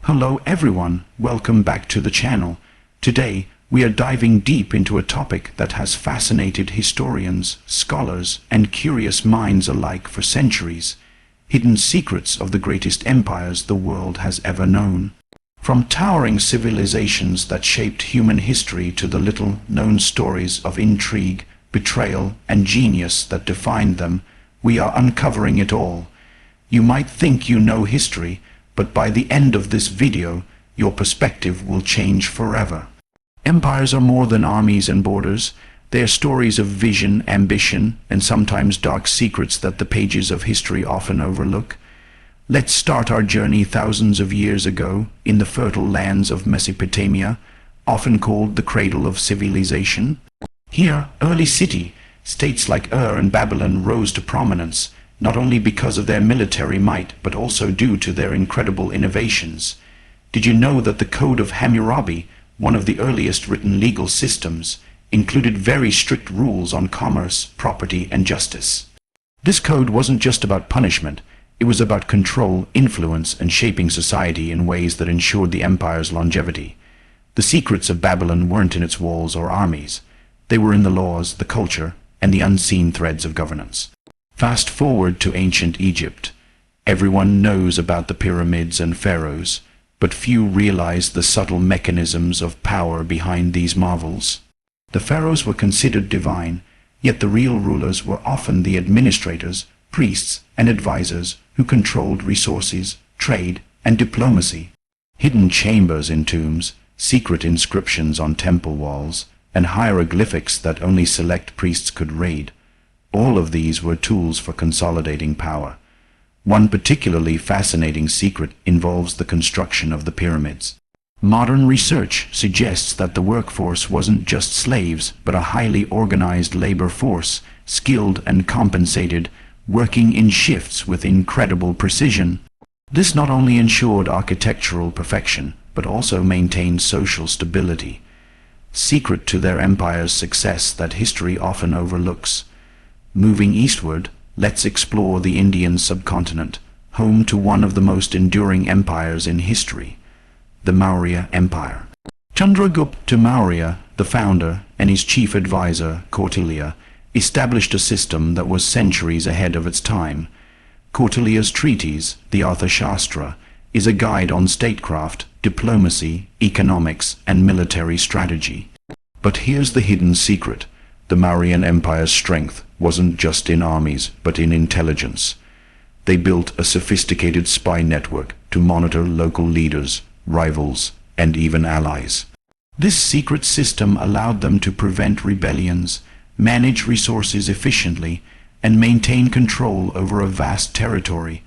Hello everyone, welcome back to the channel. Today, we are diving deep into a topic that has fascinated historians, scholars, and curious minds alike for centuries: hidden secrets of the greatest empires the world has ever known. From towering civilizations that shaped human history to the little-known stories of intrigue, betrayal, and genius that defined them, we are uncovering it all. You might think you know history, but by the end of this video, your perspective will change forever. Empires are more than armies and borders. They are stories of vision, ambition, and sometimes dark secrets that the pages of history often overlook. Let's start our journey thousands of years ago in the fertile lands of Mesopotamia, often called the cradle of civilization. Here, early states like Ur and Babylon rose to prominence, not only because of their military might, but also due to their incredible innovations. Did you know that the Code of Hammurabi, one of the earliest written legal systems, included very strict rules on commerce, property, and justice? This code wasn't just about punishment. It was about control, influence, and shaping society in ways that ensured the empire's longevity. The secrets of Babylon weren't in its walls or armies. They were in the laws, the culture, and the unseen threads of governance. Fast forward to ancient Egypt. Everyone knows about the pyramids and pharaohs, but few realize the subtle mechanisms of power behind these marvels. The pharaohs were considered divine, yet the real rulers were often the administrators, priests, and advisors who controlled resources, trade, and diplomacy. Hidden chambers in tombs, secret inscriptions on temple walls, and hieroglyphics that only select priests could read. All of these were tools for consolidating power. One particularly fascinating secret involves the construction of the pyramids. Modern research suggests that the workforce wasn't just slaves, but a highly organized labor force, skilled and compensated, working in shifts with incredible precision. This not only ensured architectural perfection, but also maintained social stability. Secret to their empire's success that history often overlooks. Moving eastward, let's explore the Indian subcontinent, home to one of the most enduring empires in history, the Maurya Empire. Chandragupta Maurya, the founder, and his chief advisor, Kautilya, established a system that was centuries ahead of its time. Kautilya's treatise, the Arthashastra, is a guide on statecraft, diplomacy, economics, and military strategy. But here's the hidden secret. The Mauryan Empire's strength wasn't just in armies, but in intelligence. They built a sophisticated spy network to monitor local leaders, rivals, and even allies. This secret system allowed them to prevent rebellions, manage resources efficiently, and maintain control over a vast territory.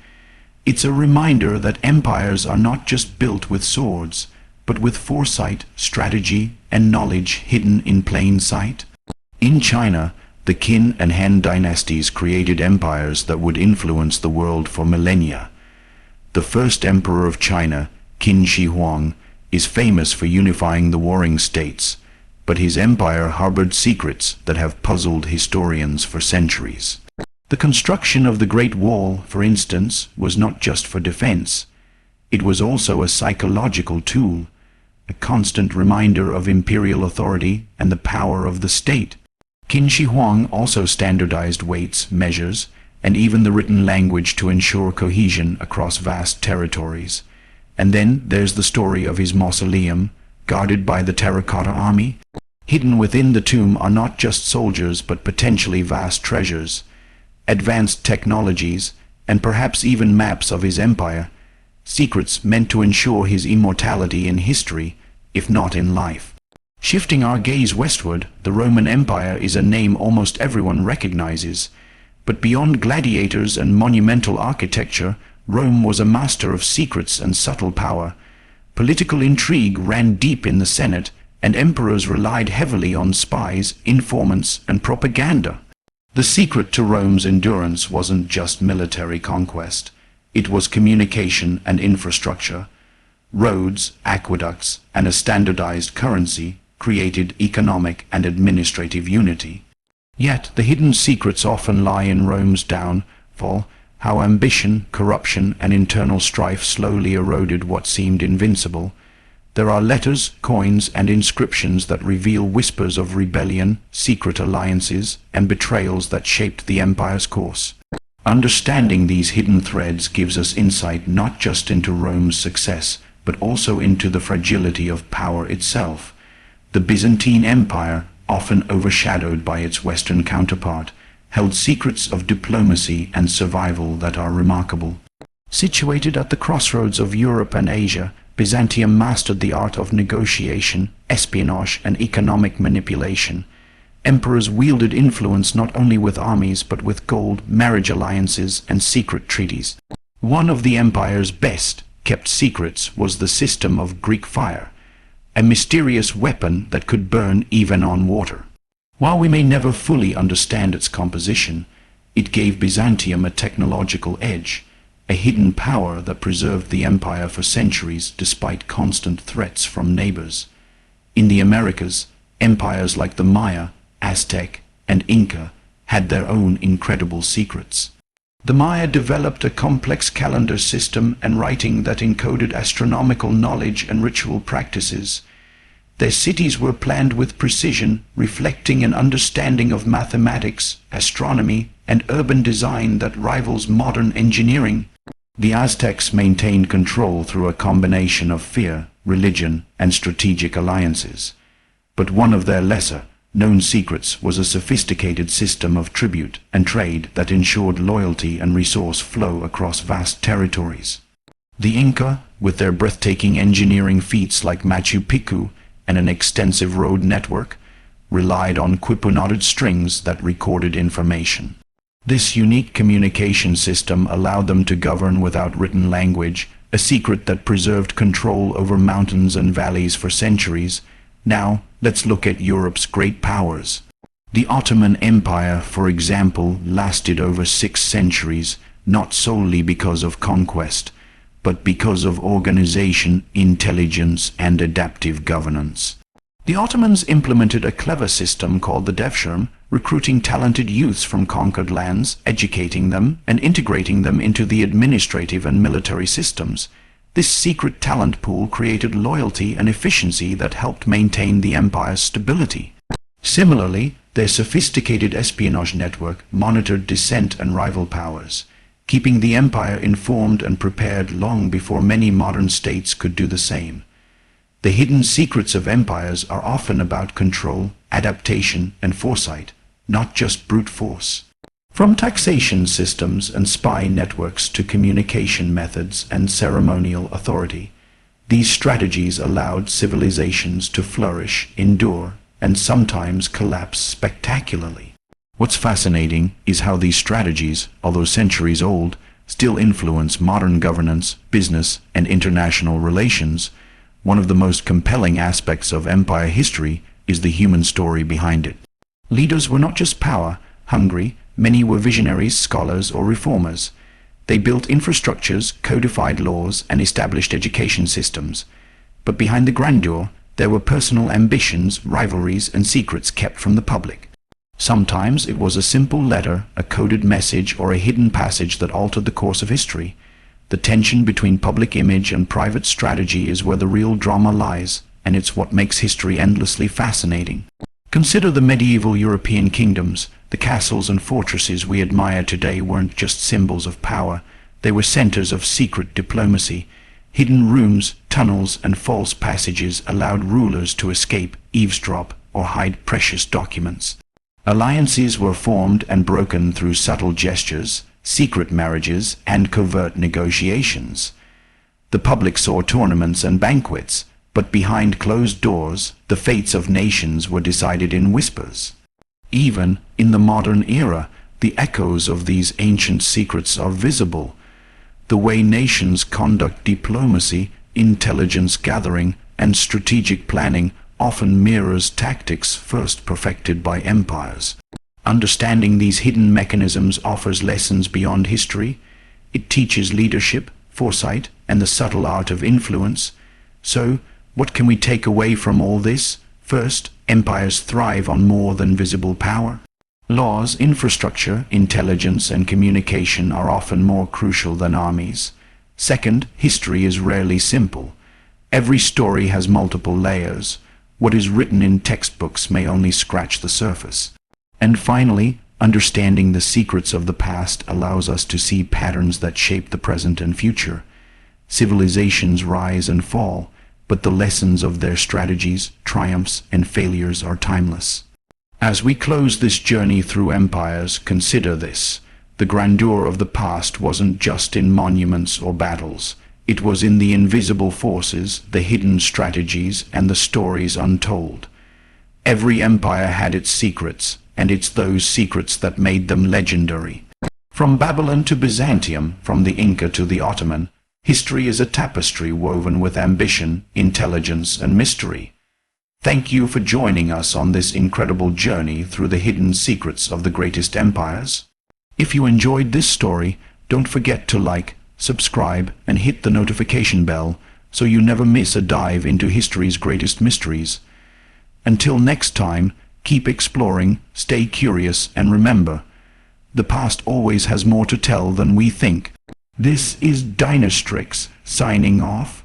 It's a reminder that empires are not just built with swords, but with foresight, strategy, and knowledge hidden in plain sight. In China, the Qin and Han dynasties created empires that would influence the world for millennia. The first emperor of China, Qin Shi Huang, is famous for unifying the warring states, but his empire harbored secrets that have puzzled historians for centuries. The construction of the Great Wall, for instance, was not just for defense. It was also a psychological tool, a constant reminder of imperial authority and the power of the state. Qin Shi Huang also standardized weights, measures, and even the written language to ensure cohesion across vast territories. And then there's the story of his mausoleum, guarded by the Terracotta Army. Hidden within the tomb are not just soldiers, but potentially vast treasures, advanced technologies, and perhaps even maps of his empire, secrets meant to ensure his immortality in history, if not in life. Shifting our gaze westward, the Roman Empire is a name almost everyone recognizes. But beyond gladiators and monumental architecture, Rome was a master of secrets and subtle power. Political intrigue ran deep in the Senate, and emperors relied heavily on spies, informants, and propaganda. The secret to Rome's endurance wasn't just military conquest. It was communication and infrastructure. Roads, aqueducts, and a standardized currency created economic and administrative unity. Yet the hidden secrets often lie in Rome's downfall. how ambition, corruption, and internal strife slowly eroded what seemed invincible. There are letters, coins, and inscriptions that reveal whispers of rebellion, secret alliances, and betrayals that shaped the empire's course. Understanding these hidden threads gives us insight not just into Rome's success, but also into the fragility of power itself. The Byzantine Empire, often overshadowed by its Western counterpart, held secrets of diplomacy and survival that are remarkable. Situated at the crossroads of Europe and Asia, Byzantium mastered the art of negotiation, espionage, and economic manipulation. Emperors wielded influence not only with armies but with gold, marriage alliances, and secret treaties. One of the empire's best-kept secrets was the system of Greek fire, a mysterious weapon that could burn even on water. While we may never fully understand its composition, it gave Byzantium a technological edge, a hidden power that preserved the empire for centuries despite constant threats from neighbors. In the Americas, empires like the Maya, Aztec, and Inca had their own incredible secrets. The Maya developed a complex calendar system and writing that encoded astronomical knowledge and ritual practices. Their cities were planned with precision, reflecting an understanding of mathematics, astronomy, and urban design that rivals modern engineering. The Aztecs maintained control through a combination of fear, religion, and strategic alliances. But one of their lesser-known secrets was a sophisticated system of tribute and trade that ensured loyalty and resource flow across vast territories. The Inca, with their breathtaking engineering feats like Machu Picchu and an extensive road network, relied on quipu-knotted strings that recorded information. This unique communication system allowed them to govern without written language, a secret that preserved control over mountains and valleys for centuries. Now, let's look at Europe's great powers. The Ottoman Empire, for example, lasted over 6 centuries, not solely because of conquest, but because of organization, intelligence, and adaptive governance. The Ottomans implemented a clever system called the Devshirme, recruiting talented youths from conquered lands, educating them, and integrating them into the administrative and military systems. This secret talent pool created loyalty and efficiency that helped maintain the empire's stability. Similarly, their sophisticated espionage network monitored dissent and rival powers, keeping the empire informed and prepared long before many modern states could do the same. The hidden secrets of empires are often about control, adaptation, and foresight, not just brute force. From taxation systems and spy networks to communication methods and ceremonial authority, these strategies allowed civilizations to flourish, endure, and sometimes collapse spectacularly. What's fascinating is how these strategies, although centuries old, still influence modern governance, business, and international relations. One of the most compelling aspects of empire history is the human story behind it. Leaders were not just power-hungry, many were visionaries, scholars, or reformers. They built infrastructures, codified laws, and established education systems. But behind the grandeur, there were personal ambitions, rivalries, and secrets kept from the public. Sometimes it was a simple letter, a coded message, or a hidden passage that altered the course of history. The tension between public image and private strategy is where the real drama lies, and it's what makes history endlessly fascinating. Consider the medieval European kingdoms. The castles and fortresses we admire today weren't just symbols of power. They were centers of secret diplomacy. Hidden rooms, tunnels, and false passages allowed rulers to escape, eavesdrop, or hide precious documents. Alliances were formed and broken through subtle gestures, secret marriages, and covert negotiations. The public saw tournaments and banquets, but behind closed doors, the fates of nations were decided in whispers. Even in the modern era, the echoes of these ancient secrets are visible. The way nations conduct diplomacy, intelligence gathering, and strategic planning often mirrors tactics first perfected by empires. Understanding these hidden mechanisms offers lessons beyond history. It teaches leadership, foresight, and the subtle art of influence. So, what can we take away from all this? First, empires thrive on more than visible power. Laws, infrastructure, intelligence, and communication are often more crucial than armies. Second, history is rarely simple. Every story has multiple layers. What is written in textbooks may only scratch the surface. And finally, understanding the secrets of the past allows us to see patterns that shape the present and future. Civilizations rise and fall, but the lessons of their strategies, triumphs, and failures are timeless. As we close this journey through empires, consider this. The grandeur of the past wasn't just in monuments or battles. It was in the invisible forces, the hidden strategies, and the stories untold. Every empire had its secrets, and it's those secrets that made them legendary. From Babylon to Byzantium, from the Inca to the Ottoman, history is a tapestry woven with ambition, intelligence, and mystery. Thank you for joining us on this incredible journey through the hidden secrets of the greatest empires. If you enjoyed this story, don't forget to like, subscribe, and hit the notification bell so you never miss a dive into history's greatest mysteries. Until next time, keep exploring, stay curious, and remember, the past always has more to tell than we think. This is Dynastrix, signing off.